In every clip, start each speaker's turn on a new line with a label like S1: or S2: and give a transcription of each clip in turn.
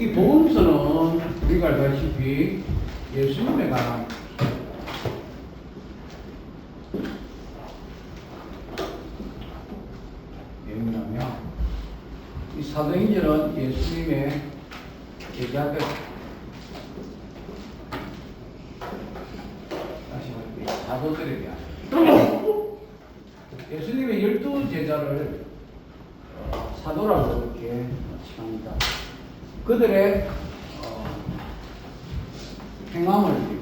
S1: 이 복음서는 우리가 알다시피 예수님에 관한 내용이라면 이 사도행전은 예수님의 제자들 다시 말해 사도들에 대한 예수님의 12제자를 사도라고 이렇게 칭합니다. 그들의 행함을 이렇게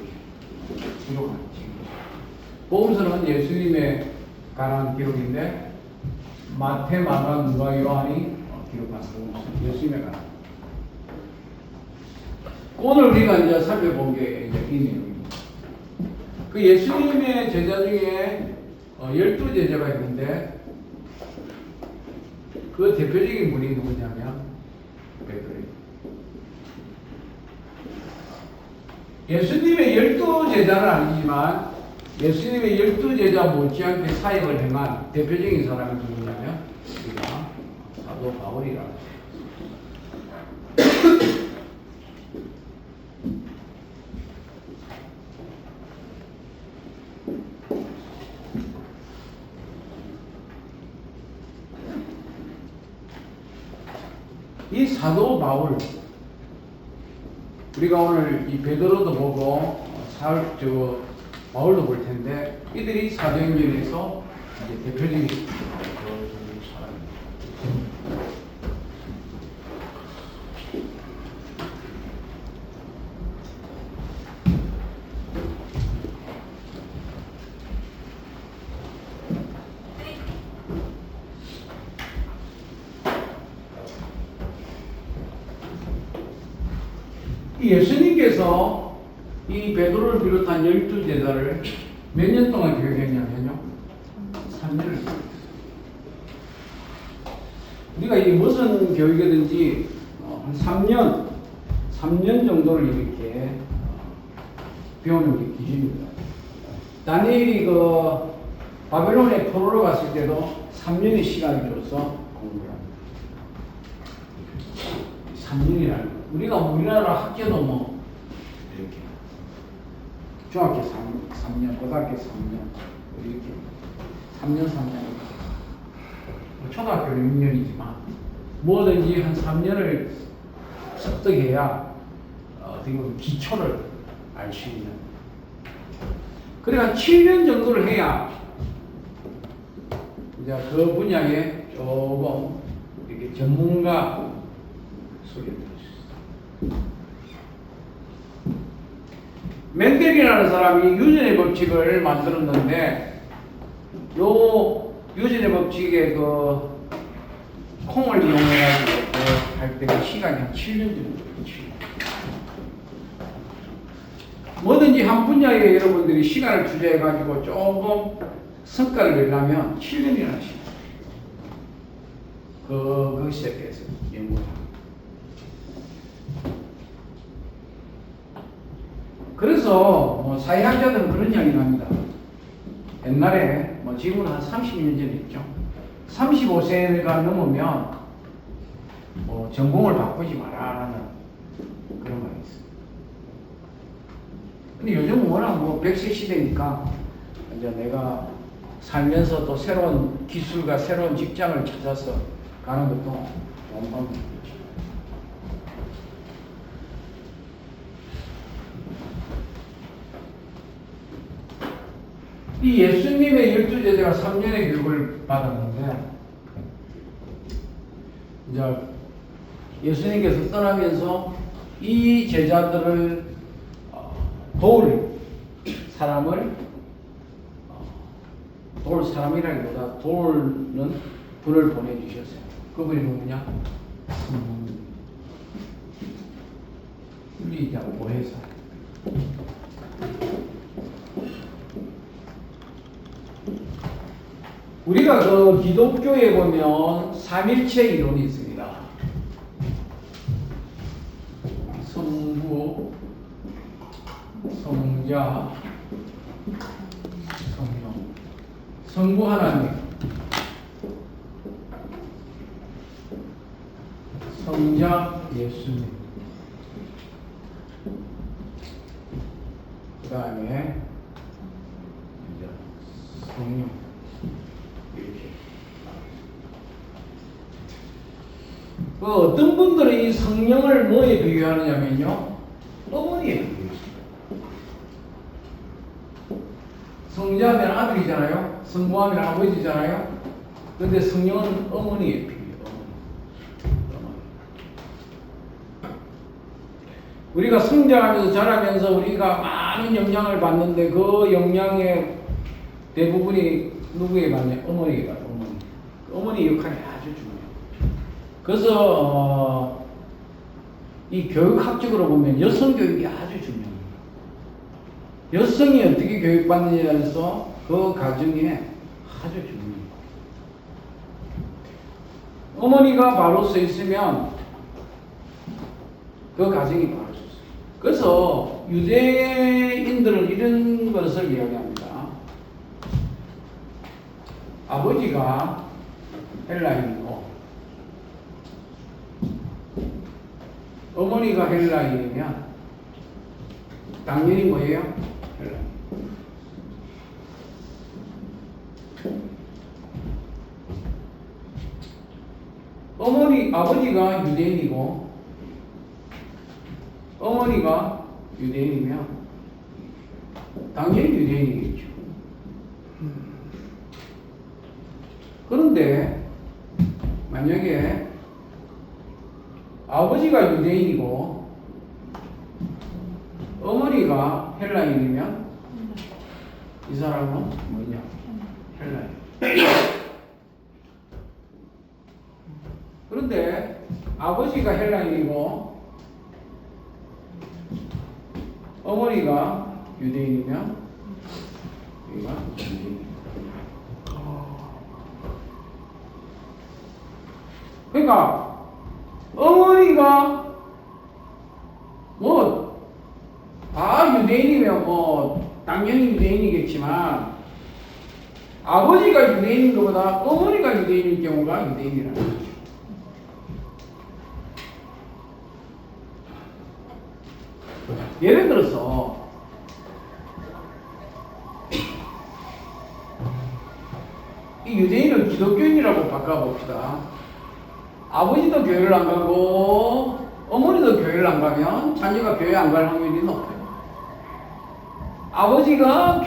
S1: 기록한 책입니다. 복음서는 예수님에 관한 기록인데 마태, 마가, 누가, 요한이 기록한 복음서 예수님에 관한. 오늘 우리가 이제 살펴본 게 이제 이 내용입니다. 그 예수님의 제자 중에 12제자가 있는데 그 대표적인 분이 누구냐면 베드로입니다. 예수님의 12제자는 아니지만 예수님의 12제자 못지않게 사역을 행한 대표적인 사람이 누구냐면 우리가 사도 바울이라고 합니다. 이 사도 바울, 우리가 오늘 이 베드로도 보고 바울도 볼 텐데 이들이 사도행전에서 이제 대표적인 사람입니다. 예수님께서 이 베드로를 비롯한 12제자를 몇 년 동안 교육했냐면요 3년을. 우리가 이게 무슨 교육이든지 한 3년 정도를 이렇게 배우는 게 기준입니다. 다니엘이 그 바벨론에 포로로 갔을 때도 3년의 시간을 들어서 공부를 합니다. 3년이라는 거. 우리가 우리나라 학교도 뭐 이렇게 중학교 3년, 고등학교 3년 이렇게 3년 초등학교는 6년이지만 뭐든지 한 3년을 습득해야 어떻게 보면 기초를 알 수 있는. 그래 한 7년 정도를 해야 이제 그 분야에 조금 이렇게 전문가 소리를 들을 수 있어요. 멘델이라는 사람이 유전의 법칙을 만들었는데 요 유전의 법칙의 그 콩을 이용해가지고 할 때가 시간이 한 7년 정도 걸리죠. 뭐든지 한 분야에 여러분들이 시간을 투자해가지고 조금 성과를 내려면 7년이라는 시간. 그것에 대해서 연구를 합니다. 그래서 뭐 사회학자들은 그런 이야기를 합니다. 옛날에 뭐 지금은 한 30년 전이었죠. 35세가 넘으면 뭐 전공을 바꾸지 마라라는 그런 말이 있어요. 근데 요즘은 워낙 뭐 100세 시대니까 이제 내가 살면서 또 새로운 기술과 새로운 직장을 찾아서 가는 것도 원방입니다. 이 예수님의 12제자가 3년의 교육을 받았는데 이제 예수님께서 떠나면서 이 제자들을 도울 사람이라기보다 도우는 분을 보내주셨어요. 그분이 누구냐? 윤리자고 보혜사. 우리가 그 기독교에 보면 삼일체 이론이 있습니다. 성부, 성자, 성령. 성부 하나님, 성자 예수님, 다음에 이제 성령 이렇게. 그 어떤 분들은 이 성령을 뭐에 비교하느냐면요, 어머니에 비교해요. 성자하면 아들이잖아요. 성부하면 아버지잖아요. 근데 성령은 어머니에 비교해요. 우리가 성장하면서 자라면서 우리가 많은 영향을 받는데 그 영향의 대부분이 누구에게 받냐? 어머니에게 받아요. 어머니 역할이 아주 중요해요. 그래서 이 교육학적으로 보면 여성 교육이 아주 중요해요. 여성이 어떻게 교육받느냐에 대해서 그 가정에 아주 중요해요. 어머니가 바로 서 있으면 그 가정이 바로 서 있어요. 그래서 유대인들은 이런 것을 이야기합니다. 아버지가 헬라인이고 어머니가 헬라인이면 당연히 뭐예요? 헬라인. 아버지가 유대인이고 어머니가 유대인이면 당연히 유대인이겠죠. 그런데 만약에 아버지가 유대인이고 어머니가 헬라인이면 이 사람은 뭐냐? 헬라인. 그런데 아버지가 헬라인이고 어머니가 유대인이면 여기가 유대인. 그러니까 어머니가 뭐 다 유대인이면 당연히 유대인이겠지만 아버지가 유대인인 것보다 어머니가 유대인일 경우가 유대인이라는 거죠. 예를 들어서 이 유대인을 기독교인이라고 바꿔봅시다. 아버지도 교회를 안 가고 어머니도 교회를 안 가면 자녀가 교회 안 갈 확률이 높아요. 아버지가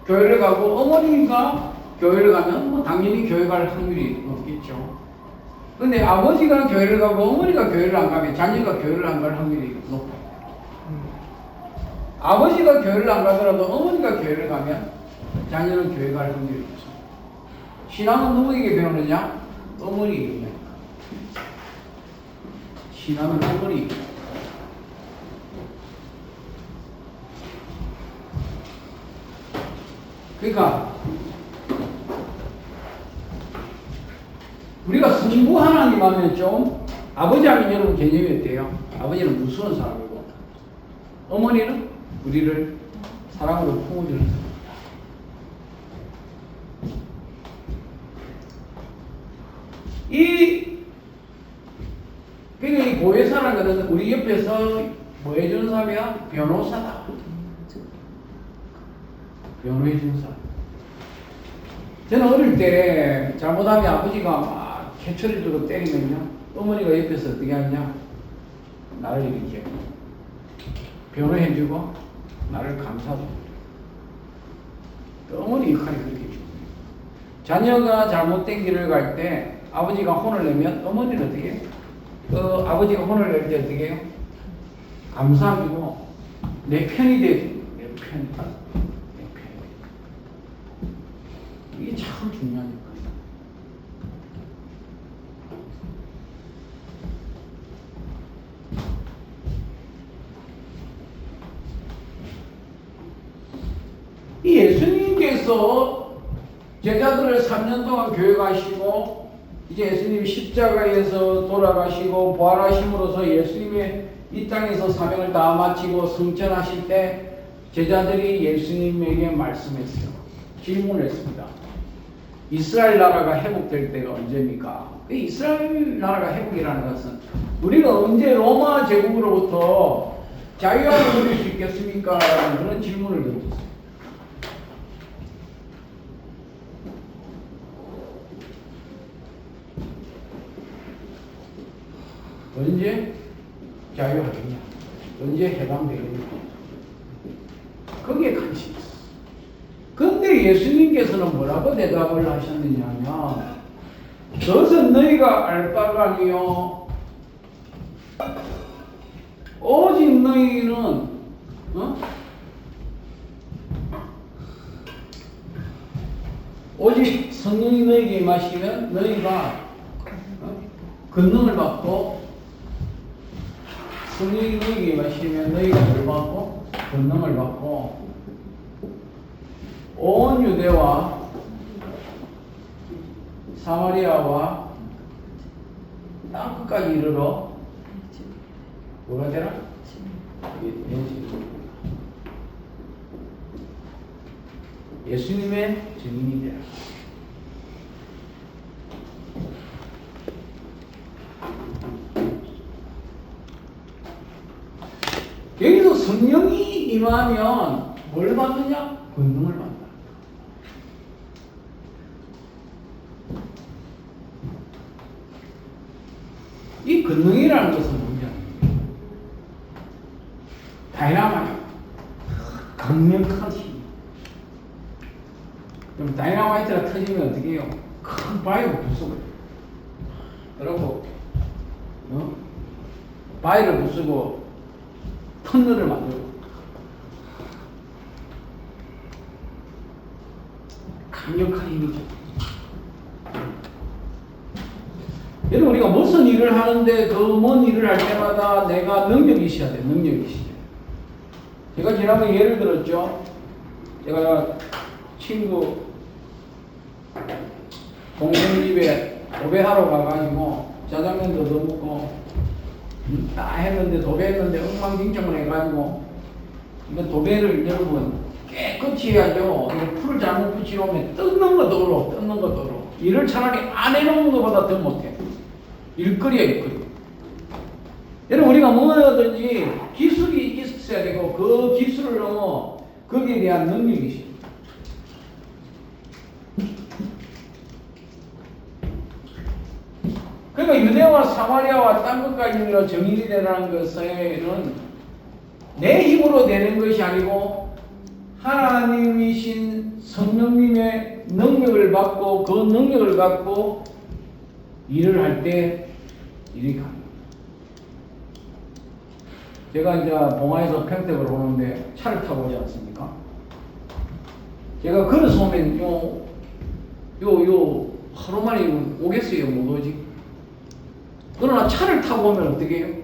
S1: 교회를 가고 어머니가 교회를 가면 뭐 당연히 교회 갈 확률이 높겠죠. 근데 아버지가 교회를 가고 어머니가 교회를 안 가면 자녀가 교회를 안 갈 확률이 높아요. 아버지가 교회를 안 가더라도 어머니가 교회를 가면 자녀는 교회 갈 확률이 있죠. 신앙은 누구에게 배우느냐? 어머니에게. 신앙은 어머니. 그러니까 우리가 성부 하나님 하면 좀 아버지 하면 여러분 개념이 어때요? 아버지는 무서운 사람이고 어머니는 우리를 사랑으로 품어주는 사람. 그러니까 이 보혜사라는 것은 우리 옆에서 뭐 해주는 사람이야? 변호사다. 변호해주는 사람. 저는 어릴 때 잘못하면 아버지가 막 개철을 들고 때리면요, 어머니가 옆에서 어떻게 하냐? 나를 이렇게 변호해주고 나를 감싸주고. 어머니 역할이 그렇게 중요해요. 자녀가 잘못된 길을 갈 때 아버지가 혼을 내면 어머니는 어떻게 해요? 아버지가 혼을 낼 때 어떻게 해요? 감사하고 내 편이 돼요. 내 편. 이게 참 중요하니까. 이 예수님께서 제자들을 3년 동안 교회 가시고 이제 예수님이 십자가에서 돌아가시고 부활하심으로써 예수님의 이 땅에서 사명을 다 마치고 승천하실 때 제자들이 예수님에게 말씀했어요. 질문을 했습니다. 이스라엘 나라가 회복될 때가 언제입니까? 이스라엘 나라가 회복이라는 것은 우리가 언제 로마 제국으로부터 자유함을 누릴 수 있겠습니까? 라는 그런 질문을 던졌어요. 언제 자유하겠냐? 언제 해방되겠냐? 거기에 관심이 있어. 근데 예수님께서는 뭐라고 대답을 하셨느냐면, 그것은 너희가 알 바가 아니요 오직 너희는 오직 성령이 너희에게 임하시면 너희가 권능을 받고, 성령이 너희에게 임하시면 너희가 뭘 받고? 권능을 받고 온 유대와 사마리아와 땅끝까지 이르러 뭐가 되라? 예수님의 증인이 되라. 여기서 성령이 임하면 뭘 받느냐? 권능을 받는다. 이 권능이라는 것은 뭐냐? 다이나마이트, 강력한 힘. 그럼 다이나마이트가 터지면 어떻게 해요? 큰 바위를 부수고, 그리고 바위를 부수고 터널을 만들고, 강력한 힘이죠. 여러분, 우리가 무슨 일을 하는데 그 뭔 일을 할 때마다 내가 능력이 있어야 돼. 능력이 있어야 돼. 제가 지난번에 예를 들었죠. 제가 친구 동생 집에 도배하러 가가지고 짜장면도 넣어먹고 다 했는데, 도배했는데 엉망진창을 해가지고, 이거 도배를 여러분 깨끗이 해야죠. 이거 풀을 잘못 붙이려면 뜯는 것도 어려워. 뜯는 것도 어려워. 일을 차라리 안 해놓은 것보다 더 못해. 일거리야, 일거리. 여러분, 우리가 뭐든지 기술이 있어야 되고, 그 기술을 넘어 거기에 대한 능력이 있어요. 그러니까 유대와 사마리아와 땅끝까지 정인이 되라는 것은 내 힘으로 되는 것이 아니고 하나님이신 성령님의 능력을 받고, 그 능력을 갖고 일을 할 때 일이 가능합니다. 제가 이제 봉화에서 평택으로 오는데 차를 타고 오지 않습니까? 제가 걸어서 오면 하루 만에 오겠어요? 못 오지? 그러나 차를 타고 오면 어떻게 해요?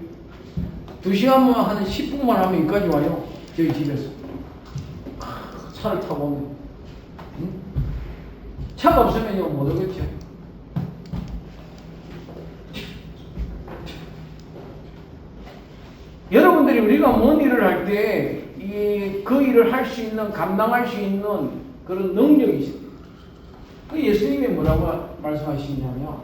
S1: 2시간만 한 10분만 하면 여기까지 와요. 저희 집에서. 차를 타고 오면. 응? 차가 없으면 못 오겠죠. 여러분들이 우리가 뭔 일을 할 때 그 일을 할 수 있는, 감당할 수 있는 그런 능력이 있습니다. 그 예수님이 뭐라고 말씀하시냐면,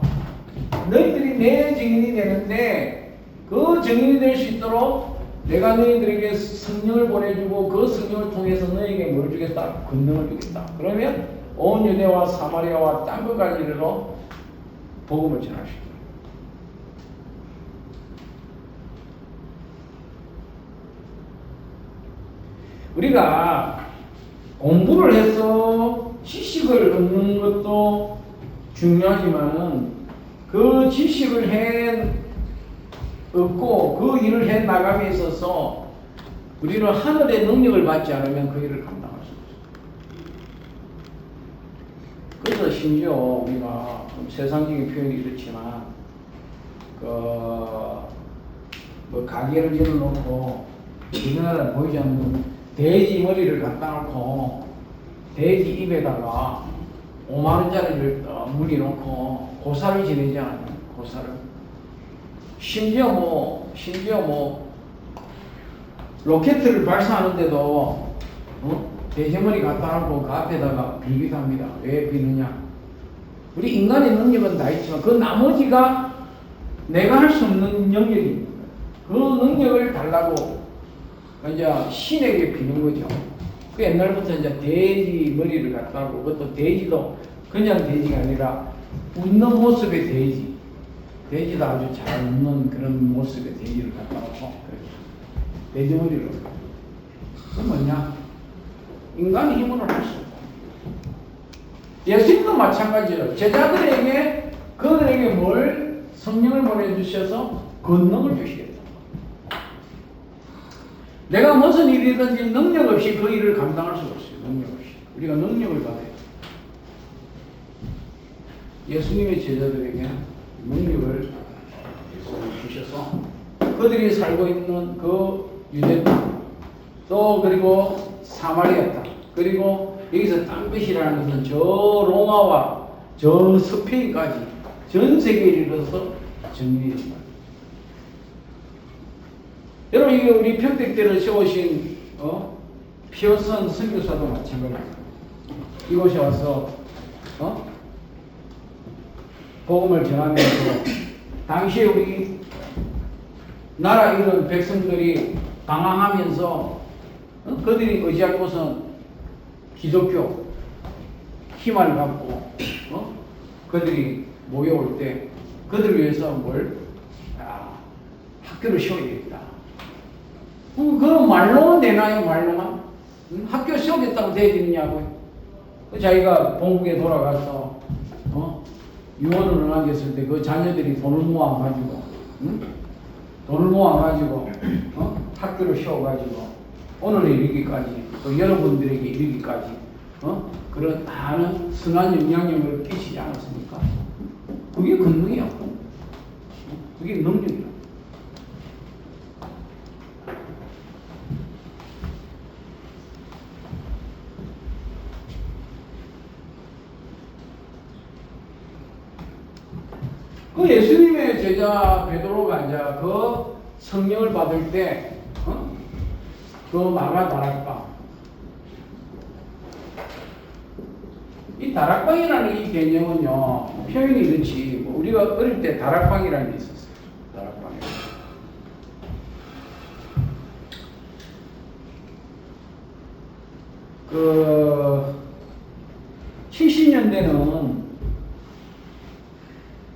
S1: 너희들이 내 증인이 되는데 그 증인이 될 수 있도록 내가 너희들에게 성령을 보내주고, 그 성령을 통해서 너희에게 뭘 주겠다? 권능을 주겠다. 그러면 온 유대와 사마리아와 땅끝까지 이르러 복음을 전할 수 있다. 우리가 공부를 해서 지식을 얻는 것도 중요하지만은, 그 지식을 얻고 그 일을 해 나감에 있어서 우리는 하늘의 능력을 받지 않으면 그 일을 감당할 수 없어요. 그래서 심지어 우리가 좀 세상적인 표현이 이렇지만, 가게를 지어놓고 우리나라에 보이지 않는 돼지 머리를 갖다 놓고 돼지 입에다가 5만원짜리를 물려놓고 고사를 지내지 않아요. 고사를. 심지어 로켓을 발사하는데도 돼지머리 갖다 놓고 그 앞에다가 빌기도 합니다. 왜 비느냐? 우리 인간의 능력은 다 있지만 그 나머지가 내가 할 수 없는 영역입니다. 그 능력을 달라고 이제 신에게 비는 거죠. 그 옛날부터 이제 돼지 머리를 갖다 하고, 그것도 돼지도 그냥 돼지가 아니라 웃는 모습의 돼지. 돼지도 아주 잘 웃는 그런 모습의 돼지를 갖다 놓고, 돼지 머리를. 그 뭐냐? 인간의 힘으로 할 수 없고. 예수님도 마찬가지예요. 제자들에게, 그들에게 뭘 성령을 보내주셔서 권능을 주시겠다. 내가 무슨 일이든지 능력 없이 그 일을 감당할 수가 없어요. 능력 없이. 우리가 능력을 받아야 돼요. 예수님의 제자들에게 능력을 주셔서 그들이 살고 있는 그 유대 땅, 또 그리고 사마리아 땅, 그리고 여기서 땅끝이라는 것은 저 로마와 저 스페인까지 전 세계에 이르러서 정리됩니다. 여러분, 이게 우리 평택대를 세우신 피어슨 선교사도 마찬가지입니다. 이곳에 와서 복음을 전하면서 당시에 우리 나라 이런 백성들이 방황하면서 그들이 의지할 곳은 기독교 힘을 갖고 그들이 모여올 때 그들을 위해서 학교를 세워야겠다. 그럼 말로만 되나요? 말로만? 학교 세우겠다고 되겠냐고요? 자기가 본국에 돌아가서 유언을 남겼을 때 그 자녀들이 돈을 모아가지고 돈을 모아가지고 학교를 세워가지고 오늘에 이르기까지 또 여러분들에게 이르기까지 그런 많은 선한 영향력을 끼치지 않았습니까? 그게 권능이야. 그게 능력이야. 그 예수님의 제자 베드로가 이제 그 성령을 받을 때, 그 마가 다락방. 이 다락방이라는 이 개념은요, 표현이 이렇지. 우리가 어릴 때 다락방이라는 게 있었어요. 다락방이. 그 70년대는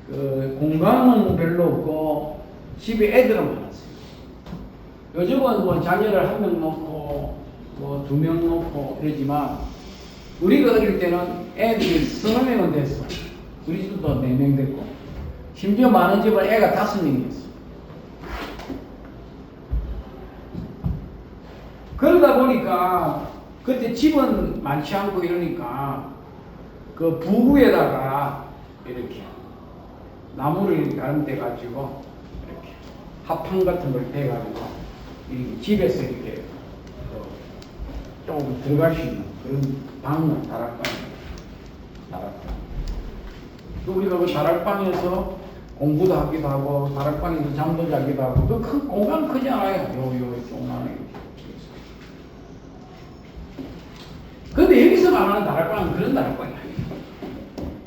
S1: 그 공간은 별로 없고 집에 애들은 많았어요. 요즘은 뭐 자녀를 한 명 놓고 뭐 2명 놓고 그러지만 우리가 어릴 때는 애들이 3명은 됐어. 우리 집도 4명 됐고 심지어 많은 집은 애가 5명이었어. 그러다 보니까 그때 집은 많지 않고 이러니까 그 부부에다가 이렇게 나무를 이렇게 가름대가지고 이렇게 합판 같은 걸 대가지고 집에서 이렇게 조금 들어갈 수 있는 그런 방은 다락방이에요. 다락방. 우리가 그 다락방에서 공부도 하기도 하고 다락방에서 잠도 자기도 하고 그 큰 공간 크지 않아요. 요 조그만하게. 근데 여기서 말하는 다락방은 그런 다락방이 아니에요.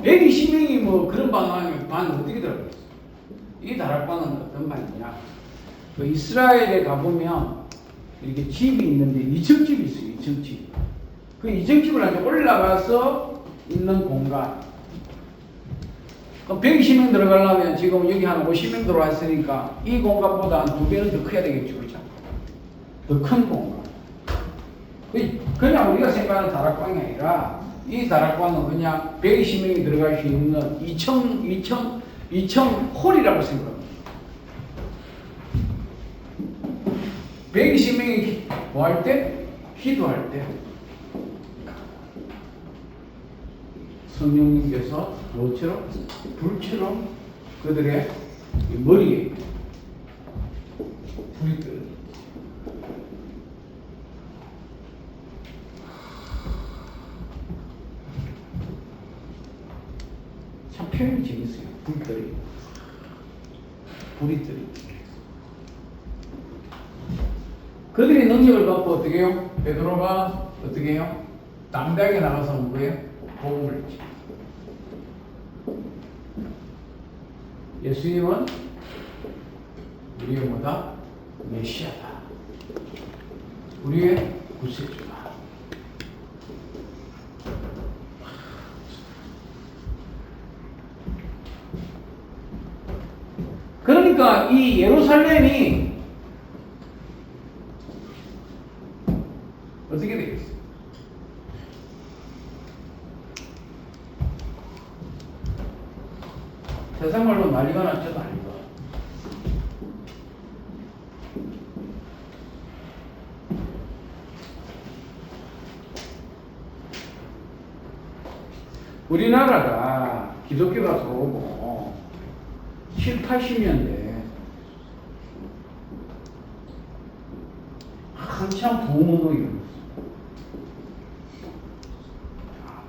S1: 120명이 뭐 그런 방 어떻게 들어가겠어? 이 다락방은 어떤 방이냐? 그 이스라엘에 가보면 이렇게 집이 있는데 2층집이 있어요. 2층집. 그 2층집을 아주 올라가서 있는 공간. 120명 들어가려면 지금 여기 한 50명 들어왔으니까 이 공간보다 한 2배는 더 커야 되겠죠. 그렇죠? 더 큰 공간. 그냥 우리가 생각하는 다락방이 아니라 이 다락방은 그냥 120명이 들어갈 수 있는 2층 홀이라고 생각합니다. 120명이 뭐 할 때? 기도할 때 성령님께서 뭐처럼? 불처럼 그들의 머리에 불이 끓어요. 참 표현이 재밌어요. 불들이. 불이 들이. 그들이 능력을 받고 어떻게 해요? 베드로가 어떻게 해요? 담대하게 나가서 뭐예요? 복음을 했죠. 예수님은 우리의 뭐다? 메시아다. 우리의 구세주다. 그러니까 이 예루살렘이 어떻게 되겠어요? 세상 말로 난리가 났죠, 난리가. 우리나라가 기독교가 들어오고 7, 80년대 한참 부흥운동이 일어났어요.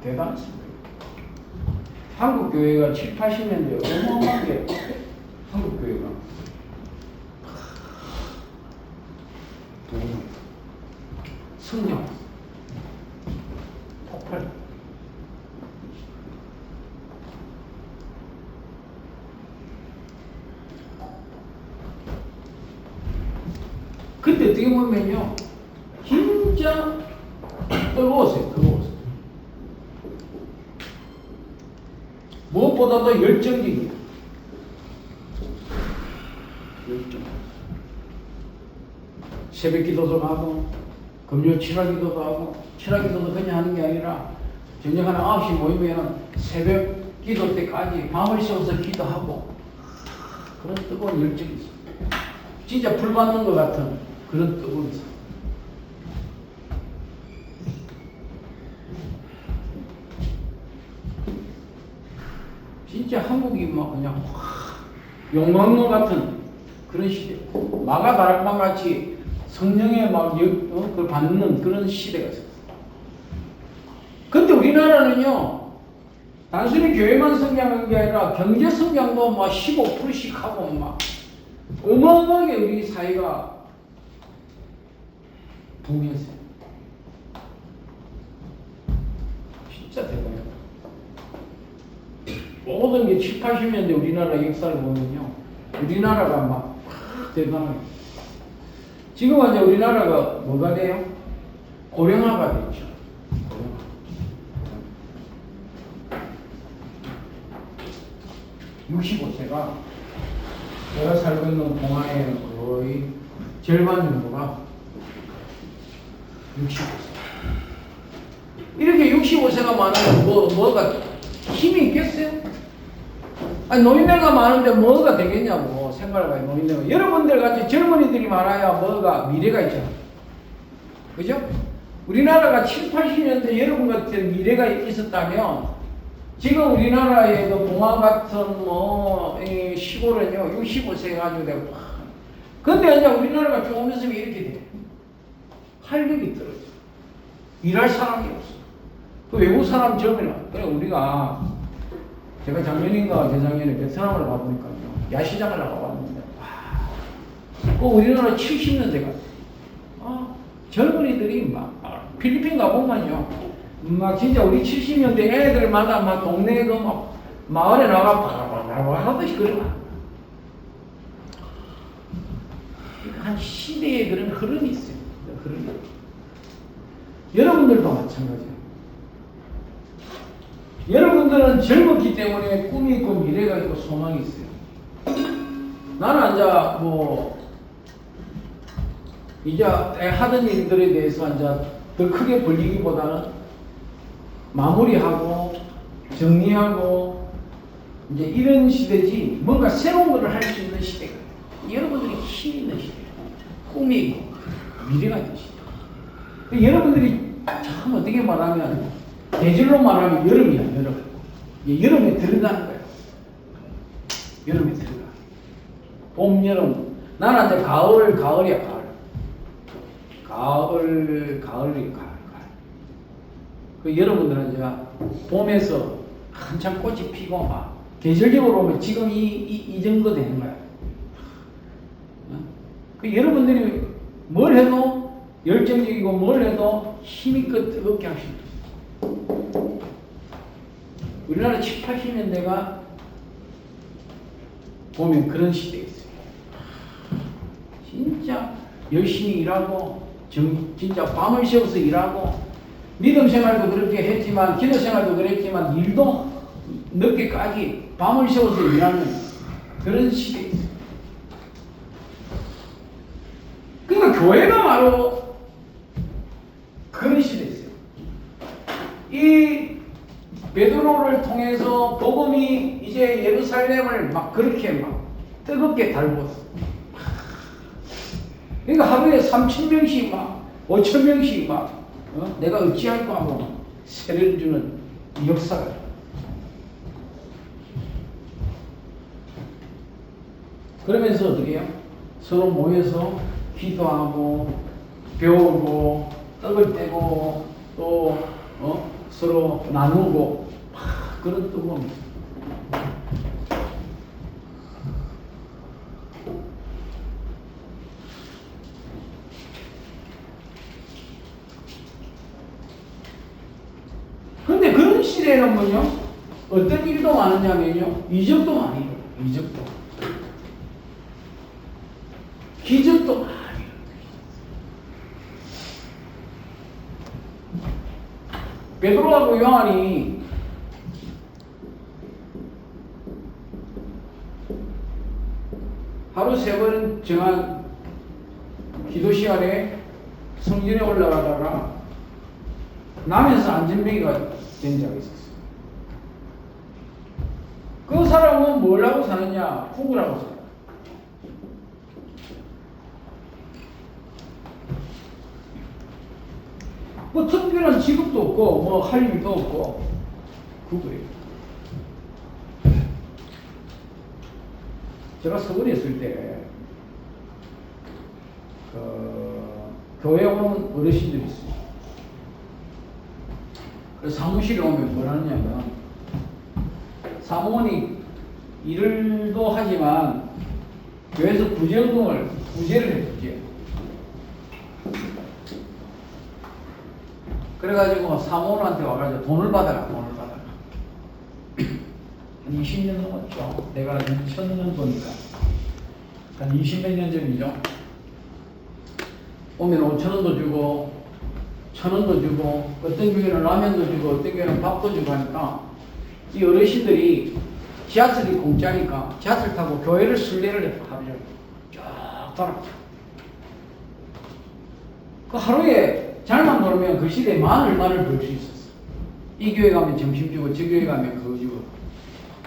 S1: 대단했습니다. 한국 교회가 7, 80년대 어마어마하게 한국 교회가 부흥, 성령, 폭발. 그때 어떻게 보면요, 진짜 뜨거웠어요, 뜨거웠어요. 무엇보다도 열정적이에요. 열정. 새벽 기도도 하고, 금요 칠화 기도도 하고, 칠화 기도도 그냥 하는 게 아니라, 저녁 한 9시 모이면 새벽 기도 때까지 밤을 새워서 기도하고, 그런 뜨거운 열정이 있어요. 진짜 불 받는 것 같은 그런 뜨거운 삶. 진짜 한국이 막 그냥 욕먹는 같은 그런 시대. 마가다락방 같이 성령의 막 그걸 받는 그런 시대가 있어요. 근데 우리나라는요, 단순히 교회만 성장한 게 아니라 경제 성장도 막 15%씩 하고 막 어마어마하게 우리 사회가 부흥했어요. 진짜 대단해요. 모든 게 7, 80년대 우리나라 역사를 보면요, 우리나라가 막 대단해요. 지금 이제 우리나라가 뭐가 돼요? 고령화가 됐죠. 고령화. 65세가 내가 살고 있는 동아의 거의 절반 정도가 65세. 이렇게 65세가 많으면 뭐가 힘이 있겠어요? 아니, 노인네가 많은데 뭐가 되겠냐고 생각을 해봐요, 노인네가. 여러분들 같이 젊은이들이 많아야 뭐가 미래가 있잖아. 그죠? 우리나라가 7, 80년대 여러분 같은 미래가 있었다면 지금 우리나라에도 동화 같은 시골은요 65세 가지고 되고. 근데 이제 우리나라가 조금 있으면 이렇게 돼. 활력이 떨어져. 일할 사람이 없어. 그 외국 사람 젊이나. 그래 우리가 제가 작년인가 재작년에 베트남을 가보니까요, 야시장을 나가봤는데 우리나라 70년대 같아. 젊은이들이 막 필리핀 가보면요, 막 진짜 우리 70년대 애들마다 막 동네 그 막 마을에 나가 바라바라 하듯이 그러나 한 시대의 그런 흐름이 있어요. 흐름이. 여러분들도 마찬가지예요. 여러분들은 젊었기 때문에 꿈이 있고 미래가 있고 소망이 있어요. 나는 이제 하던 일들에 대해서 이제 더 크게 벌리기보다는 마무리하고 정리하고 이제 이런 시대지, 뭔가 새로운 것을 할 수 있는 시대가 여러분들이 힘이 있는 시대, 꿈이 있고 미래가 있는 시대. 여러분들이 참 어떻게 말하면 계절로 말하면 여름이야, 여름. 여름에 들어가는 거야. 여름에 들어가. 봄, 여름. 나는 이제 가을이야, 가을. 가을. 그 여러분들은 이제 봄에서 한참 꽃이 피고 막 계절적으로 보면 지금 이 정도 되는 거야. 그 여러분들이 뭘 해도 열정적이고 뭘 해도 힘있고 뜨겁게 하시는 거예요. 우리나라 7, 80년대가 보면 그런 시대였어요. 진짜 열심히 일하고 진짜 밤을 새워서 일하고 믿음 생활도 그렇게 했지만 기도 생활도 그랬지만 일도 늦게까지 밤을 새워서 일하는 그런 시대에 있어요. 그러니까 교회가 바로 그런 시대에 있어요. 이 베드로를 통해서 복음이 이제 예루살렘을 막 그렇게 막 뜨겁게 달궜어. 그러니까 하루에 3,000명씩 막 5,000명씩 막 내가 어찌할까 하고 세례를 주는 이 역사가. 그러면서 어떻게 해요? 서로 모여서 기도하고 배우고 떡을 떼고 또 서로 나누고 그런 뜨거움. 근데 그런 시대에는 뭐요? 어떤 일도 많으냐면요, 이적도 많이 일어나요. 이적도. 기적도 많이 일어나요. 베드로하고 요한이 하루 3번 정한 기도 시간에 성전에 올라가다가 남에서 안전뱅이가 된 적이 있었어요. 그 사람은 뭘 하고 사느냐? 국을 하고 살아요. 뭐 특별한 직업도 없고 뭐 할 일도 없고 국을. 제가 서울에 있을 때 교회 오는 어르신들이 있어요. 그래서 사무실에 오면 뭘 하느냐면 사무원이 일도 하지만 교회에서 구제를 해주지. 그래가지고 사무원한테 와가지고 돈을 받아라. 한 20년 넘었죠. 내가 2000년 보니까 한 20몇 년 전이죠. 오면 5,000원도 주고 1,000원도 주고 어떤 교회는 라면도 주고 어떤 교회는 밥도 주고 하니까 이 어르신들이 지하철이 공짜니까 지하철 타고 교회를 순례를 해서 하루종일 쫙 돌아. 그 하루에 잘만 놀면 그 시대에 얼마를 벌 수 있었어. 이 교회 가면 점심 주고 저 교회 가면 그거 주고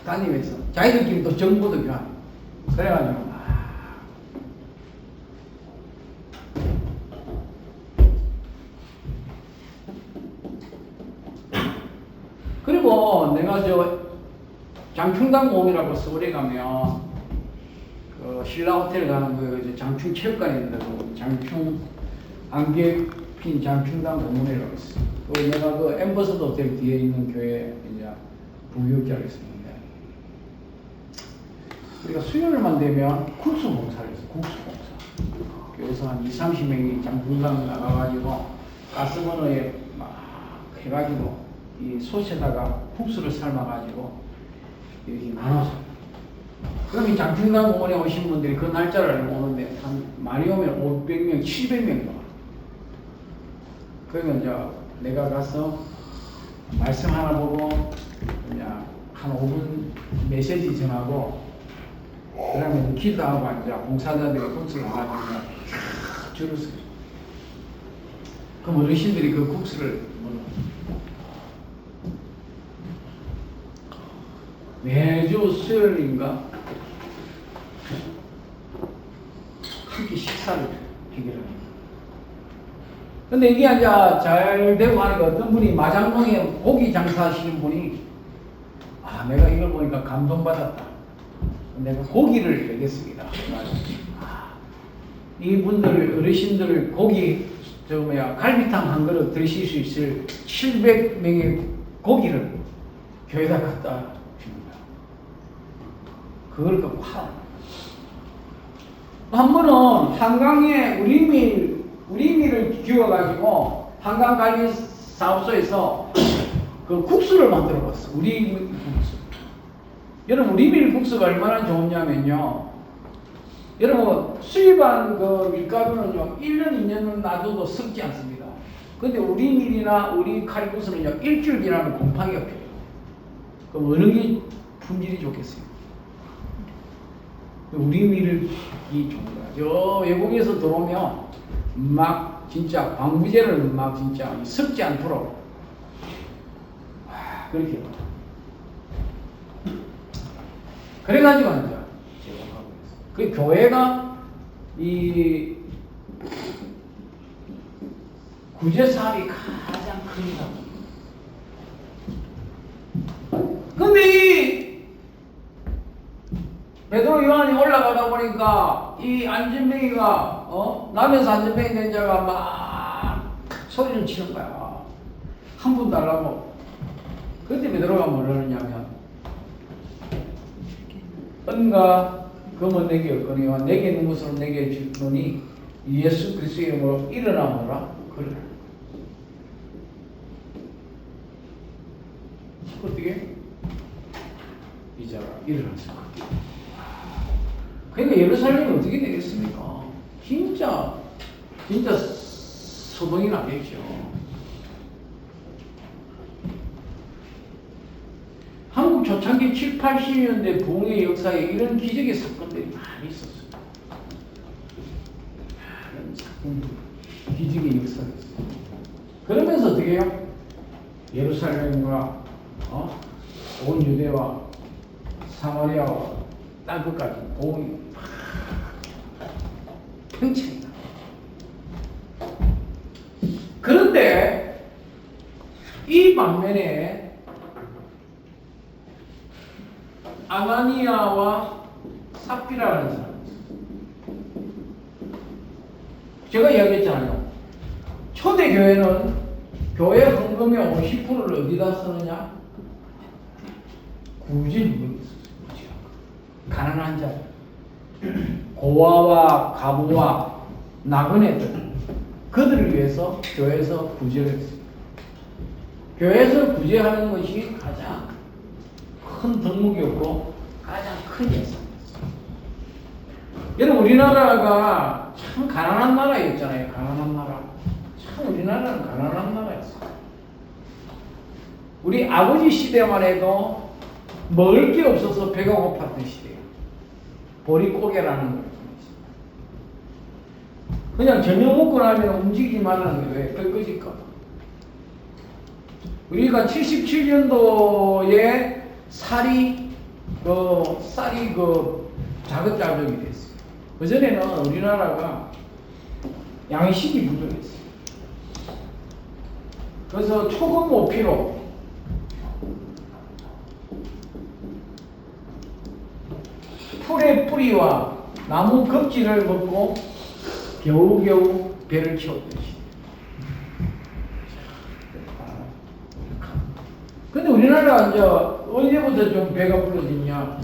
S1: 다니면서 자기들끼리 또 정보도 교환. 그래가지고 그리고 내가 저 장충당 모험이라고 서울에 가면 그 신라 호텔 가는 그 장충 체육관에 있는데 그 장충 안개 핀 장충당 공원이라고 있어. 그 내가 그 엠버서더 호텔 뒤에 있는 교회 이제 부교육자로 있었는데 우리가 수요일만 되면 국수 봉사를 했어. 국수 봉사. 그래서 한 20-30명이 장충당 나가가지고 가스버너에 막 해가지고 이 솥에다가 국수를 삶아가지고 이렇게 나눠서. 그럼 이 장충당 공원에 오신 분들이 그 날짜를 알고 오는데 한 많이 오면 500명, 700명 와. 그러면 이제 내가 가서 말씀 하나 보고 그냥 한 5분 메시지 전하고 그다음에 기도하고 이제 봉사자들이 국수를 나가지고 줄을 서요. 그럼 어르신들이 그 국수를 매주 수요일인가 함께 식사를 해결합니다. 근데 이게 이제 잘 되고 하니까 어떤 분이 마장동에 고기 장사하시는 분이 내가 이걸 보니까 감동받았다. 내가 고기를 내겠습니다. 이분들 어르신들 고기 갈비탕 한 그릇 드실 수 있을 700명의 고기를 교회에다 갖다 줍니다. 그걸 갖고 한 번은 한강에 우리밀을 키워가지고 한강갈비 사업소에서 그 국수를 만들어 봤어. 우리밀 국수. 여러분 우리밀 국수가 얼마나 좋냐면요. 여러분 수입한 그 밀가루는요 1년 2년은 놔둬도 썩지 않습니다. 근데 우리 밀이나 우리 칼국수는요 일주일 지나면 곰팡이가 펴요. 그럼 어느 게 품질이 좋겠어요? 우리 밀이 좋은 거야. 저 외국에서 들어오면 막 진짜 방부제를 막 진짜 썩지 않도록 그렇게 해요. 그래가지고 이제 제공하고 있어요. 그 교회가 이 구제 사업이 가장 큽니다. 근데 이 베드로 요한이 올라가다 보니까 이 안전뱅이가 남에서 안전뱅이 된 자가 막 소리를 치는 거야. 한 분 달라고. 그때 베드로가 뭐라 하냐면 은과 금은 내게 없거니와 내게 있는 것으로 내게 주노니 예수 그리스도의 이름으로 일어나 보라. 그래. 어떻게? 이 자가 일어났어. 그러니까 예루살렘이 어떻게 되겠습니까? 진짜 소동이 나겠죠. 한국 초창기 7, 80년대 부흥의 역사에 이런 기적의 사건들이 많이 있었어요. 이런 사건, 기적의 역사가 있어요. 그러면서 어떻게 해요? 예루살렘과 온 유대와 사마리아와 땅끝까지 복음이 팽창이다. 그런데 이 반면에 아나니아와 삽비라라는 사람이 있어요. 제가 이야기했잖아요. 초대교회는 교회 헌금의 50%를 어디다 쓰느냐? 구제임금이 있었어요. 가난한 자, 고아와 가부와 나그네들, 그들을 위해서 교회에서 구제를 했어요. 교회에서 구제하는 것이 가장 큰 덕목이었고 가장 큰 예산이었어요. 여러분 우리나라가 참 가난한 나라였잖아요. 가난한 나라. 참 우리나라는 가난한 나라였어요. 우리 아버지 시대만 해도 먹을 게 없어서 배가 고팠던 시대예요. 보릿고개라는 걸 그냥 저녁 먹고 나면 움직이지 말라는 게 왜? 끄집까? 우리가 77년도에 쌀이 자급자족이 됐어요. 그전에는 우리나라가 양식이 부족했어요. 그래서 초급 모피로 풀의 뿌리와 나무 껍질을 먹고 겨우겨우 배를 채웠던 시대. 근데 우리나라가 이제 언제부터 좀 배가 불러지냐?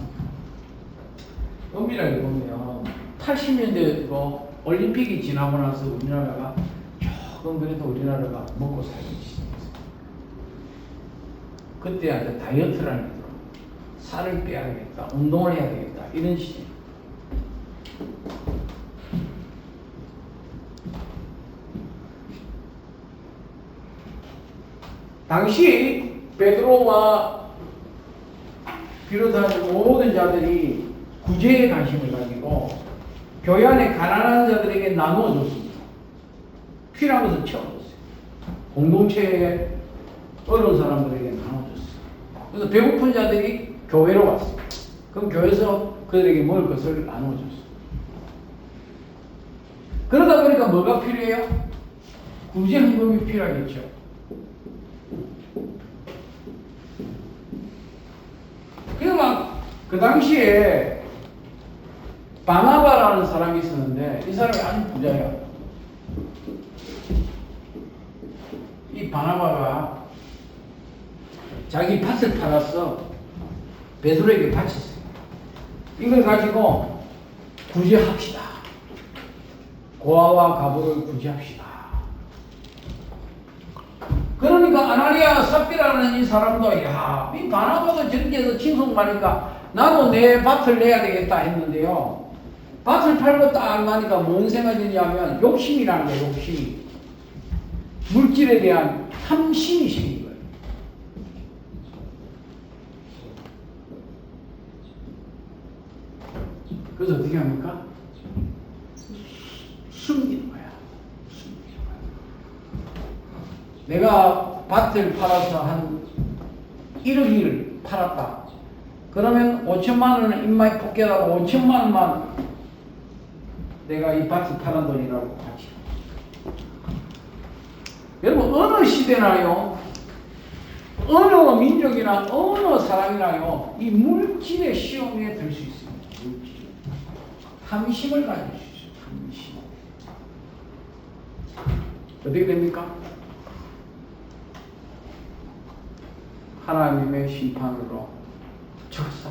S1: 엄밀하게 보면 80년대부터 올림픽이 지나고 나서 우리나라가 조금 그래도 우리나라가 먹고 살기 시작했어요. 그때 아주 다이어트라는 게 살을 빼야겠다, 운동을 해야 되겠다 이런 시대. 당시 베드로와 비롯한 모든 자들이 구제에 관심을 가지고 교회 안에 가난한 자들에게 나누어 줬습니다. 필요한 것을 채워줬어요. 공동체에 어려운 사람들에게 나눠줬어요. 그래서 배고픈 자들이 교회로 왔어요. 그럼 교회에서 그들에게 먹을 것을 나눠줬어요. 그러다 보니까 뭐가 필요해요? 구제 헌금이 필요하겠죠. 그 당시에 바나바라는 사람이 있었는데 이 사람이 아주 부자예요. 이 바나바가 자기 밭을 팔아서 베드로에게 바쳤어요. 이걸 가지고 구제합시다. 고아와 가부를 구제합시다. 그러니까 아나니아 삽비라는 이 사람도 이 바나바가 저렇게 해서 칭송하니까 나도 내 밭을 내야 되겠다 했는데요. 밭을 팔고 딱 나니까 뭔 생각이 드냐면 욕심이라는 거예요. 욕심이. 물질에 대한 탐심이 생긴 거예요. 그래서 어떻게 합니까? 숨기는 거야. 숨기는 거야. 내가 밭을 팔아서 한 1억을 팔았다. 그러면 5천만 원을 인마에 포켓하고 5천만 원만 내가 이 밭을 팔은 돈이라고 하지. 여러분, 어느 시대나요? 어느 민족이나 어느 사람이나요? 이 물질의 시험에 들 수 있습니다. 물질. 탐심을 가질 수 있어요. 탐심. 어떻게 됩니까? 하나님의 심판으로 적사.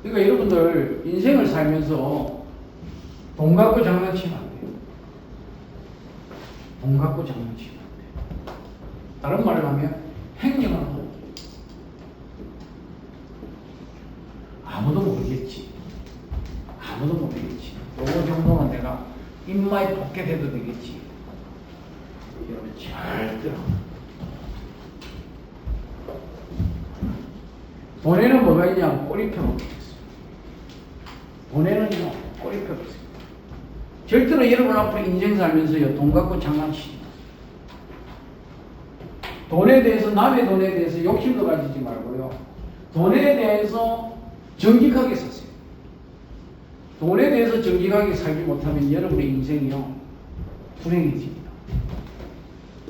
S1: 그러니까 여러분들 인생을 살면서 돈 갖고 장난치면 안 돼요. 돈 갖고 장난치면 안 돼요. 다른 말을 하면 행령을 하고 아무도 모르겠지. 아무도 모르겠지. 요거 정도만 내가 인마에 포켓해도 되겠지. 여러분 절대로. 돈에는 뭐가 있냐? 꼬리표가 없겠어요. 돈에는요, 꼬리표가 없어요. 절대로 여러분 앞으로 인생 살면서요, 돈 갖고 장난치지 마세요. 돈에 대해서, 남의 돈에 대해서 욕심도 가지지 말고요. 돈에 대해서 정직하게 사세요. 돈에 대해서 정직하게 살지 못하면 여러분의 인생이요, 불행해집니다.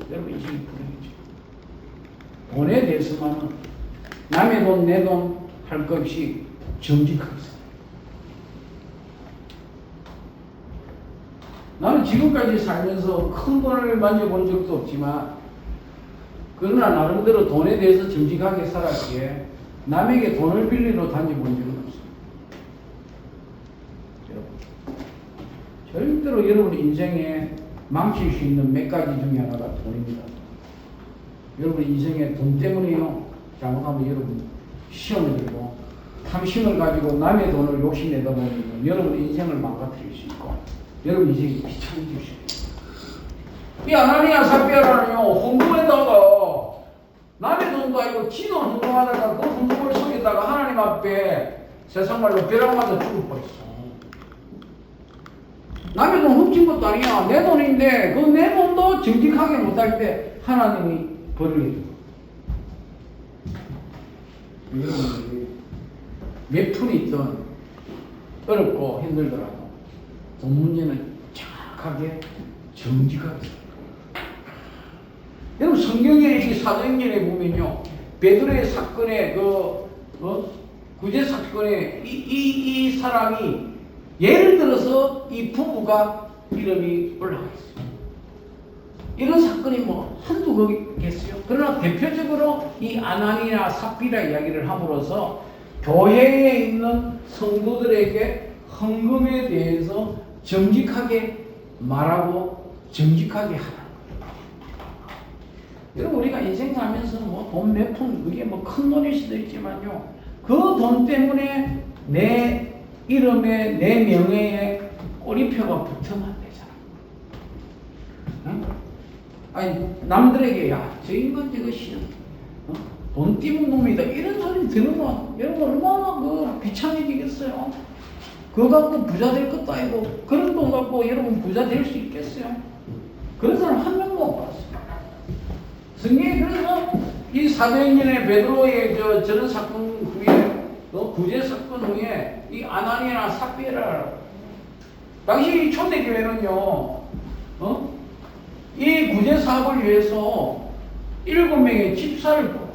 S1: 여러분 인생이 불행해져요. 돈에 대해서만은 남의 돈, 내 돈 할 것 없이 정직하게 살아요. 나는 지금까지 살면서 큰 돈을 만져본 적도 없지만 그러나 나름대로 돈에 대해서 정직하게 살았기에 남에게 돈을 빌리러 다녀본 적은 없어요. 여러분, 절대로 여러분 인생에 망칠 수 있는 몇 가지 중에 하나가 돈입니다. 여러분 인생에 돈 때문에요, 잘못하면 여러분 시험을 들고 탐심을 가지고 남의 돈을 욕심내다 보면 여러분 인생을 망가뜨릴 수 있고 여러분 인생이 비참해질 수 있어요. 이 아나니아 삽비라는요, 헌금에다가 남의 돈도 아니고 지 돈 헌금하다가 그 헌금을 속였다가 하나님 앞에 세상 말로 벼락 맞아 죽을 뻔했어. 남의 돈 훔친 것도 아니야. 내 돈인데 그 내 돈도 정직하게 못할 때 하나님이 벌을 해줘. 여러분들이 몇 푼이 있든 어렵고 힘들더라도 돈 문제는 정확하게 정직하게. 여러분 성경의 이 사도행전에 보면요, 베드로의 사건에 구제 사건에 이 사람이 예를 들어서 이 부부가 이름이 올라가 있어요. 이런 사건이 뭐 한두 개겠어요. 그러나 대표적으로 이 아나니아 삽비라 이야기를 함으로써 교회에 있는 성도들에게 헌금에 대해서 정직하게 말하고 정직하게 하라는 거예요. 여러분 우리가 인생 살면서 뭐 돈 몇 푼 그게 뭐 큰 돈일 수도 있지만요, 그 돈 때문에 내 이름에 내 명예에 꼬리표가 붙으면 안 되잖아. 응? 아니 남들에게 야 저 인간 저것이 돈 띄는 놈이다 이런 소리 들으면 여러분 얼마나 그 비참해지겠어요. 그거 갖고 부자 될 것도 아니고 그런 돈 갖고 여러분 부자 될 수 있겠어요? 그런 사람 한 명도 못 봤어요. 성경에 그래서 이 사도행전의 베드로의 저런 사건 후에 구제 사건 후에 이 아나니아나 삽비라 당시 초대교회는요, 이 구제 사업을 위해서 7명의 집사를 뽑았어요.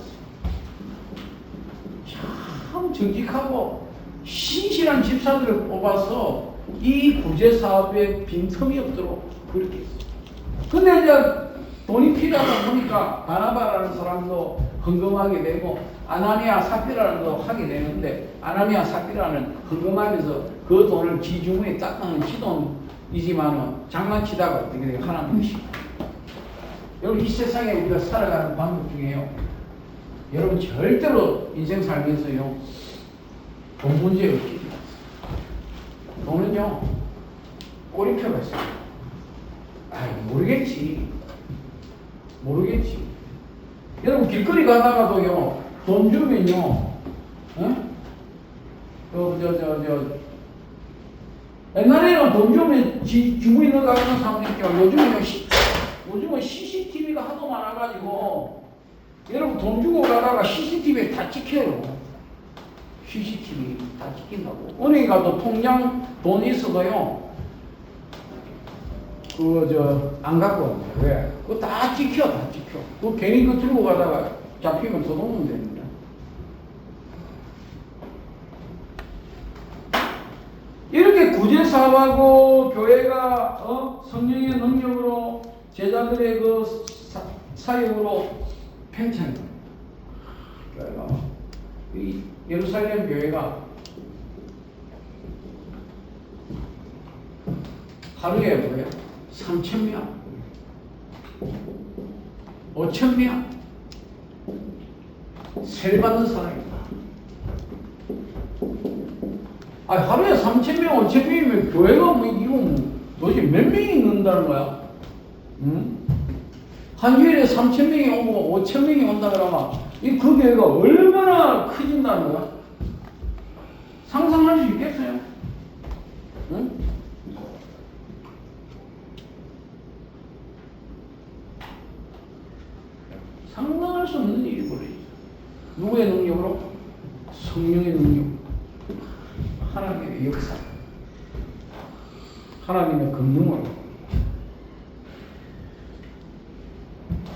S1: 참 정직하고 신실한 집사들을 뽑아서 이 구제 사업에 빈틈이 없도록 그렇게 했어요. 근데 이제 돈이 필요하다 보니까 바나바라는 사람도 헌금하게 되고 아나니아 삽비라는 거 하게 되는데 아나니아 삽비라는 헌금하면서 그 돈을 지주문에 닦는 지돈이지만은 장난치다가 어떻게 돼요? 하나님이 심판해요. 여러분 이 세상에 우리가 살아가는 방법 중에요, 여러분 절대로 인생 살면서요 돈 문제 없지. 돈은요 꼬리표가 있어요. 아이 모르겠지. 여러분 길거리 가다가도요 돈 주면요, 옛날에는 돈 주면 주머니 넣어가는 사람도 있지만 요즘은 CCTV가 하도 많아가지고 여러분 돈 주고 가다가 CCTV에 다 찍혀요. CCTV 다 찍힌다고. 은행에 가도 통장 돈 있어도요 안 갖고 옵니다. 왜? 그거 다 찍혀. 그거 괜히 그거 들고 가다가 잡히면 더 놓으면 됩니다. 이렇게 구제사하고 교회가 성령의 능력으로 제자들의 그 사역으로 팽창. 교회가 이 예루살렘 교회가 하루에 뭐예요? 3,000명, 5,000명 세례 받는 사람이다. 하루에 3,000명, 5,000명이면 교회가 이거 도대체 몇 명이 있는다는 거야? 응? 한 주일에 3,000명이 오고 5,000명이 온다 그러면 그 교회가 얼마나 커진다는 거야? 상상할 수 있겠어요? 응? 상상할 수 없는 일이 벌어지죠. 누구의 능력으로? 성령의 능력. 하나님의 역사. 하나님의 권능으로.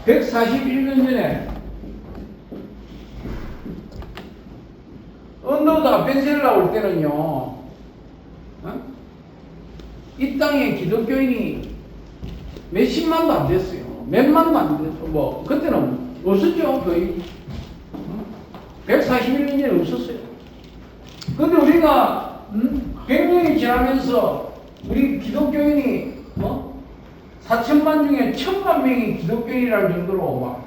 S1: 141년 전에 언더우드가 벤셀라 올 때는요, 이 땅에 기독교인이 몇십만도 안 됐어요. 몇만도 안 됐어. 그때는 없었죠, 거의. 141년 전에 없었어요. 근데 우리가, 100년이 지나면서 우리 기독교인이, 4천만 중에 1,000만 명이 기독교인이라는 정도로 막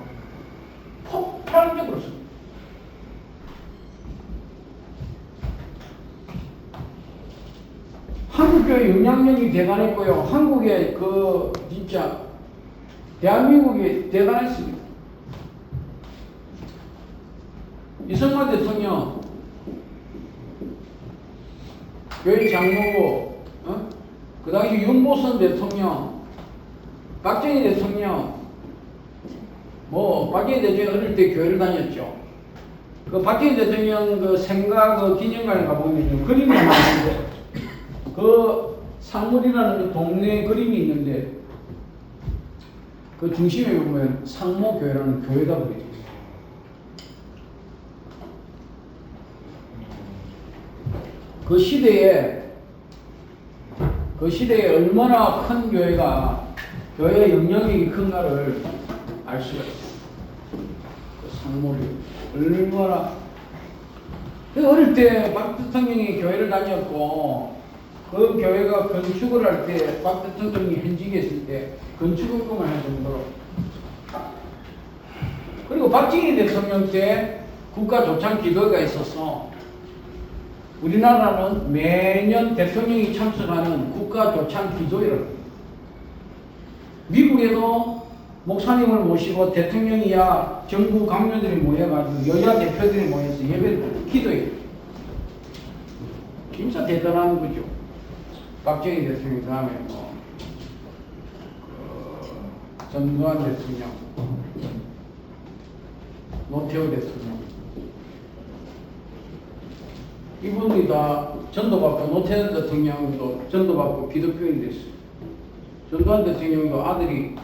S1: 폭발적으로 씁니다. 한국교회 영향력이 대단했고요. 한국의 진짜 대한민국이 대단했습니다. 이승만 대통령 교회 장로고, 그 당시 윤보선 대통령, 박정희 대통령, 박정희 대통령 어릴 때 교회를 다녔죠. 그 박정희 대통령 그 생가 기념관에 가보면 그림이 나오는데, 그 상물이라는 그 동네 그림이 있는데, 그 중심에 보면 상모교회라는 교회가 보이죠. 그 시대에 얼마나 큰 교회의 영향력이 큰가를 알 수가 있어요. 그 상모교 얼마나. 어릴 때 박 대통령이 교회를 다녔고, 그 교회가 건축을 할 때 박 대통령이 현직에 있을 때 건축헌금을 할 정도로. 그리고 박정희 대통령 때 국가조창 기도회가 있어서 우리나라는 매년 대통령이 참석하는 국가조창 기도회를, 미국에도 목사님을 모시고 대통령이야 정부 강요들이 모여가지고 여야 대표들이 모여서 예배를 기도해요. 진짜 대단한 거죠. 박정희 대통령, 그 다음에 전두환 대통령, 노태우 대통령, 이분들이 다 전도받고, 노태우 대통령도 전도받고 기독교인이 됐어요. 전두환 대통령도 아들이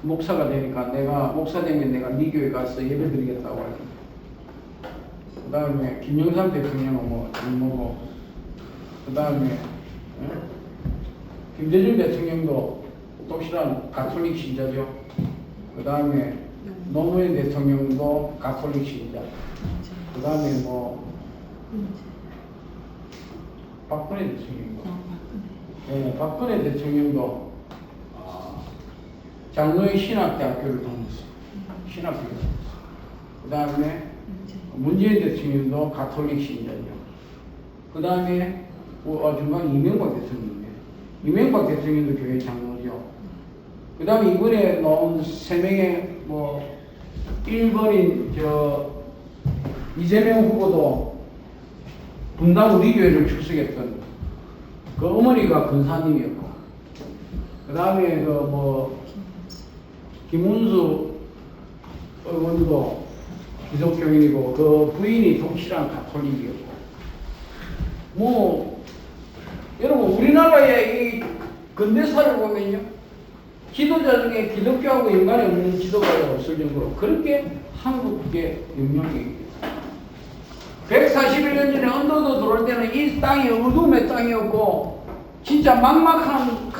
S1: 목사가 되니까 내가 목사 되면 내가 네 교회 가서 예배 드리겠다고 하죠. 그 다음에 김영삼 대통령은 장모고, 그 다음에 김대중 대통령도 독실한 가톨릭 신자죠. 그 다음에 노무현 대통령도 가톨릭 신자. 그 다음에 박근혜 대통령도. 네, 박근혜 대통령도 장로의 신학대학교를 다녔어요. 신학대학교. 그 다음에 문재인 대통령도 가톨릭 신자죠. 그 다음에 중간에 이명박 대통령이에요. 이명박 대통령도 교회 장로죠. 그 다음에 이번에 나온 3명의 1번인 이재명 후보도 분당 우리 교회를 출석했던 그 어머니가 근사님이었고, 그 다음에 김문수 의원도 기독교인이고, 그 부인이 독실한 가톨릭이었고, 여러분, 우리나라의 이 근대사를 보면요, 지도자 중에 기독교하고 연관이 없는 지도자가 없을 정도로 그렇게 한국의 영향력이 141년 전에 언더도 들어올 때는 이 땅이 어둠의 땅이었고, 진짜 막막한